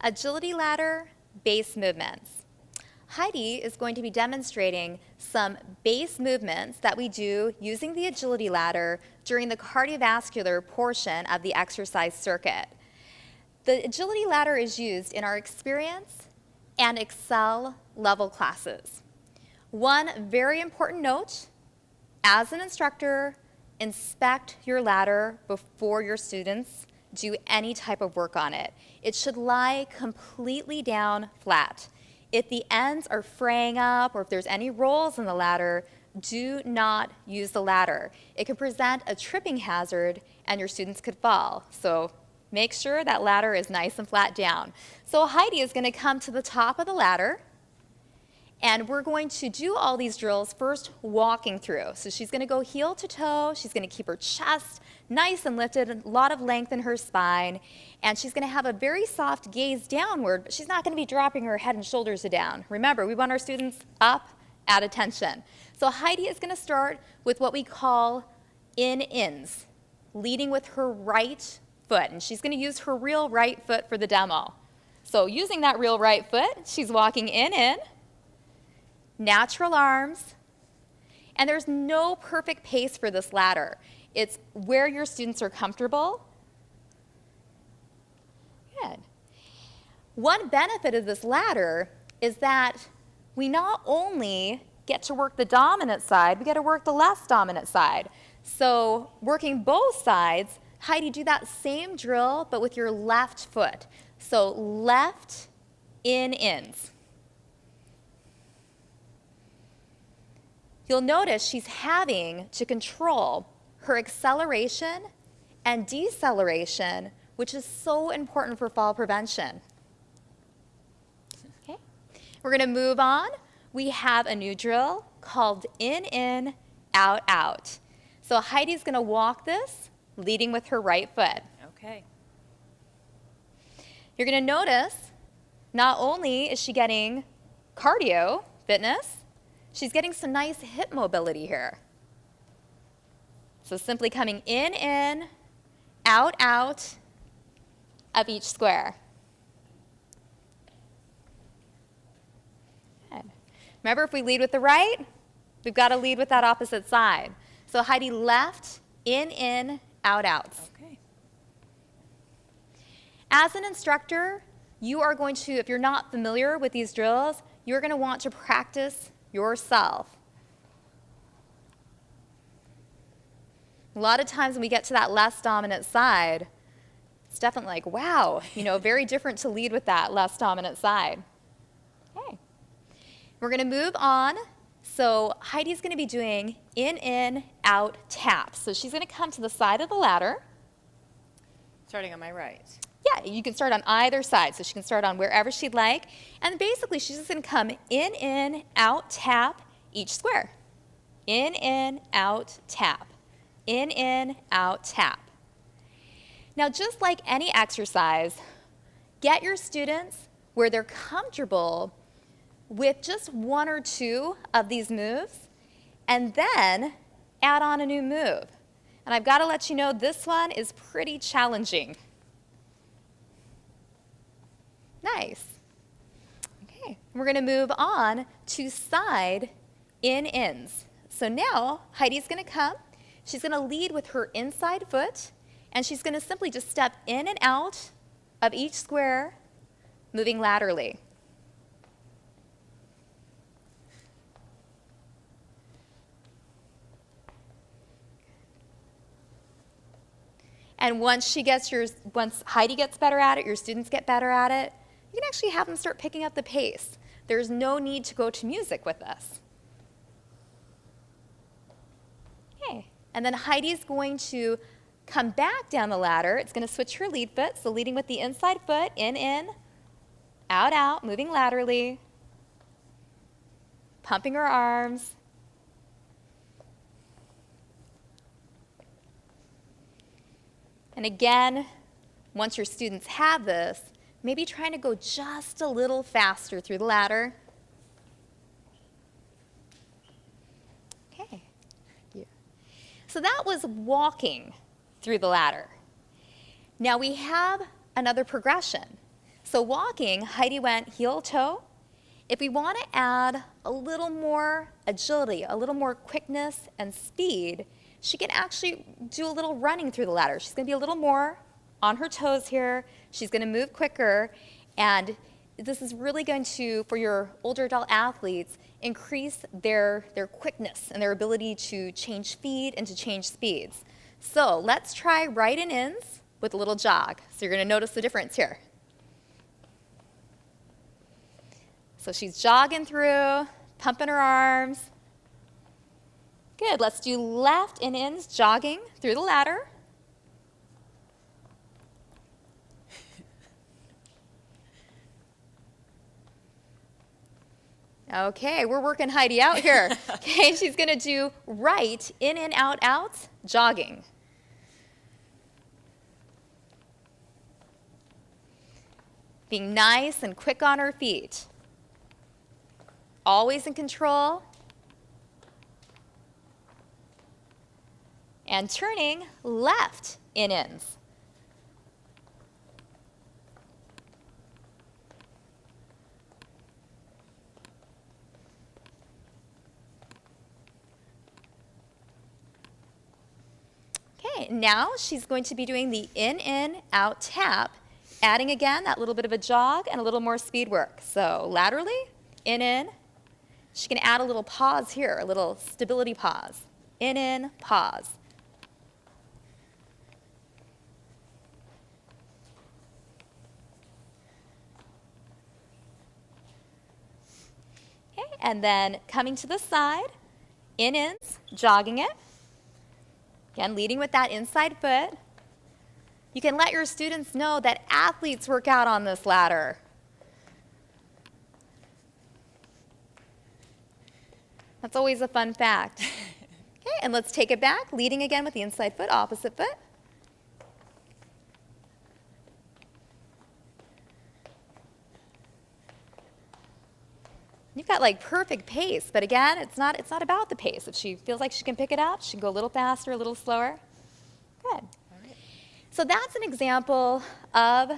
Agility ladder, base movements. Heidi is going to be demonstrating some base movements that we do using the agility ladder during the cardiovascular portion of the exercise circuit. The agility ladder is used in our experience and Excel level classes. One very important note, as an instructor, inspect your ladder before your students do any type of work on it. It should lie completely down flat. If the ends are fraying up or if there's any rolls in the ladder, do not use the ladder. It could present a tripping hazard and your students could fall. So make sure that ladder is nice and flat down. So Heidi is going to come to the top of the ladder and we're going to do all these drills first walking through. So she's going to go heel to toe. She's going to keep her chest nice and lifted, a lot of length in her spine. And she's going to have a very soft gaze downward, but she's not going to be dropping her head and shoulders down. Remember, we want our students up at attention. So Heidi is going to start with what we call in-ins, leading with her right foot. And she's going to use her real right foot for the demo. So using that real right foot, she's walking in, natural arms, and there's no perfect pace for this ladder. It's where your students are comfortable. Good. One benefit of this ladder is that we not only get to work the dominant side, we get to work the less dominant side. So working both sides, Heidi, do that same drill, but with your left foot. So left in-ins. You'll notice she's having to control her acceleration and deceleration, which is so important for fall prevention. Okay, we're going to move on. We have a new drill called in, out, out. So Heidi's going to walk this, leading with her right foot. Okay. You're going to notice not only is she getting cardio, fitness, she's getting some nice hip mobility here. So simply coming in, out, out of each square. Good. Remember, if we lead with the right, we've got to lead with that opposite side. So Heidi, left, in, out, outs. Okay. As an instructor, you are going to, if you're not familiar with these drills, you're going to want to practice yourself. A lot of times when we get to that less dominant side, it's definitely like, wow, very different to lead with that less dominant side. Okay. We're going to move on. So Heidi's going to be doing in, out, taps. So she's going to come to the side of the ladder. Starting on my right. Yeah, you can start on either side. So she can start on wherever she'd like. And basically, she's just going to come in, out, tap each square. In, out, tap. In, out, tap. Now, just like any exercise, get your students where they're comfortable with just one or two of these moves, and then add on a new move. And I've got to let you know this one is pretty challenging. Nice. Okay, we're going to move on to side in-ins. So now Heidi's going to come. She's going to lead with her inside foot, and she's going to simply just step in and out of each square, moving laterally. And once Heidi gets better at it, your students get better at it, you can actually have them start picking up the pace. There's no need to go to music with this. Okay, and then Heidi's going to come back down the ladder. It's going to switch her lead foot, so leading with the inside foot, in, out, out, moving laterally, pumping her arms. And again, once your students have this, maybe trying to go just a little faster through the ladder. Okay. Yeah. So that was walking through the ladder. Now we have another progression. So walking, Heidi went heel toe. If we want to add a little more agility, a little more quickness and speed, she can actually do a little running through the ladder. She's going to be a little more on her toes here. She's going to move quicker, and this is really going to, for your older adult athletes, increase their quickness and their ability to change feet and to change speeds. So let's try right and ins with a little jog. So you're going to notice the difference here. So she's jogging through, pumping her arms. Good, let's do left and ins, jogging through the ladder. Okay, we're working Heidi out here. Okay, she's gonna do right, in and out, out, jogging. Being nice and quick on her feet. Always in control. And turning left in ins. Okay, now she's going to be doing the in, out, tap, adding again that little bit of a jog and a little more speed work. So laterally, in. She can add a little pause here, a little stability pause. In, pause. Okay, and then coming to the side, ins, jogging it. Again, leading with that inside foot. You can let your students know that athletes work out on this ladder. That's always a fun fact. Okay, and let's take it back, leading again with the inside foot, opposite foot. You've got like perfect pace, but again, it's not about the pace. If she feels like she can pick it up, she can go a little faster, a little slower. Good. All right. So that's an example of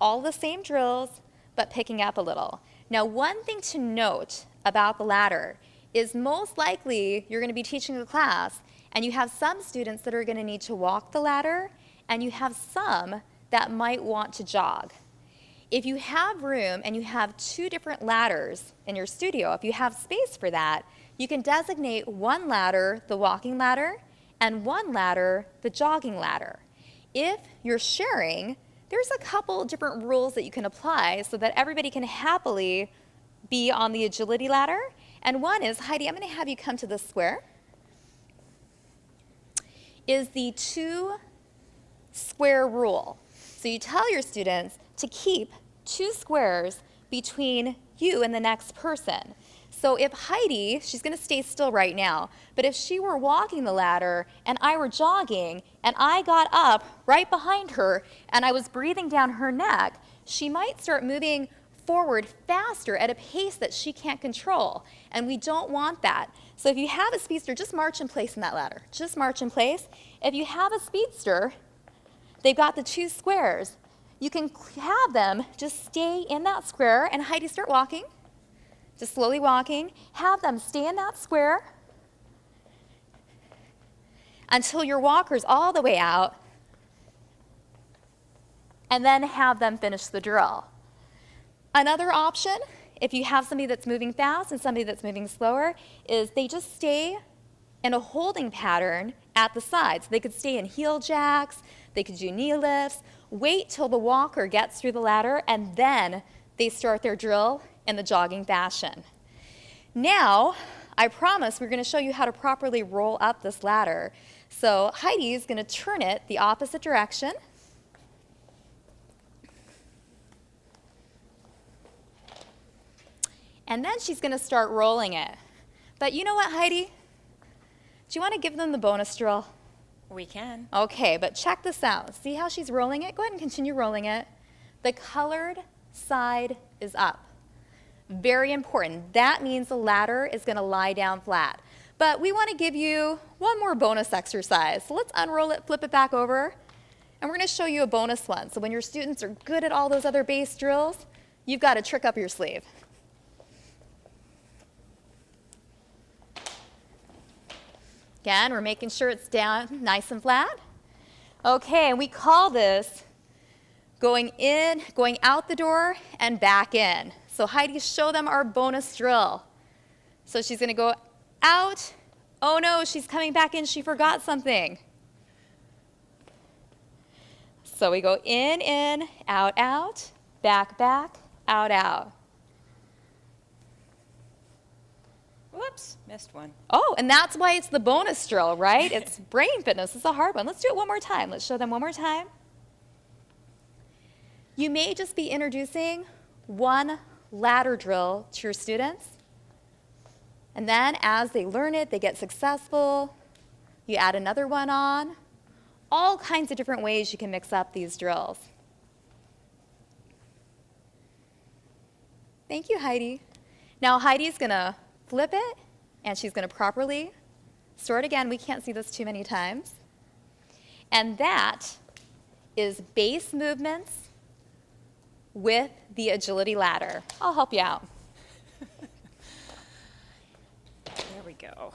all the same drills, but picking up a little. Now, one thing to note about the ladder is most likely you're going to be teaching a class, and you have some students that are going to need to walk the ladder, and you have some that might want to jog. If you have room and you have two different ladders in your studio, if you have space for that, you can designate one ladder the walking ladder and one ladder the jogging ladder. If you're sharing, there's a couple different rules that you can apply so that everybody can happily be on the agility ladder. And one is, Heidi, I'm going to have you come to this square, is the 2 square rule. So you tell your students to keep 2 squares between you and the next person. So if Heidi, she's going to stay still right now, but if she were walking the ladder and I were jogging and I got up right behind her and I was breathing down her neck, she might start moving forward faster at a pace that she can't control, and we don't want that. So if you have a speedster, just march in place in that ladder. Just march in place. If you have a speedster, they've got the 2 squares. You can have them just stay in that square, and Heidi, start walking. Just slowly walking. Have them stay in that square until your walker's all the way out, and then have them finish the drill. Another option, if you have somebody that's moving fast and somebody that's moving slower, is they just stay in a holding pattern at the sides. They could stay in heel jacks, they could do knee lifts, wait till the walker gets through the ladder, and then they start their drill in the jogging fashion. Now, I promise we're going to show you how to properly roll up this ladder. So Heidi is going to turn it the opposite direction. And then she's going to start rolling it. But you know what, Heidi? Do you want to give them the bonus drill? We can. Okay, but check this out. See how she's rolling it? Go ahead and continue rolling it. The colored side is up. Very important. That means the ladder is going to lie down flat. But we want to give you one more bonus exercise. So let's unroll it, flip it back over. And we're going to show you a bonus one. So when your students are good at all those other base drills, you've got a trick up your sleeve. Again, we're making sure it's down nice and flat. Okay, and we call this going in, going out the door, and back in. So Heidi, show them our bonus drill. So she's going to go out. Oh no, she's coming back in. She forgot something. So we go in, out, out, back, out, out. Whoops, missed one. Oh, and that's why it's the bonus drill, right? It's brain fitness. It's a hard one. Let's do it one more time. Let's show them one more time. You may just be introducing one ladder drill to your students. And then as they learn it, they get successful. You add another one on. All kinds of different ways you can mix up these drills. Thank you, Heidi. Now Heidi's going to flip it, and she's going to properly store it again. We can't see this too many times. And that is base movements with the agility ladder. I'll help you out. There we go.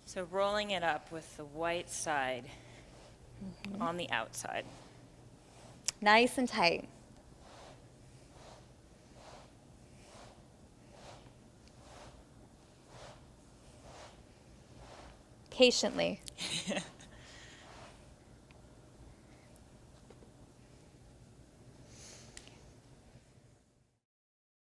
So rolling it up with the white side on the outside. Nice and tight. Patiently.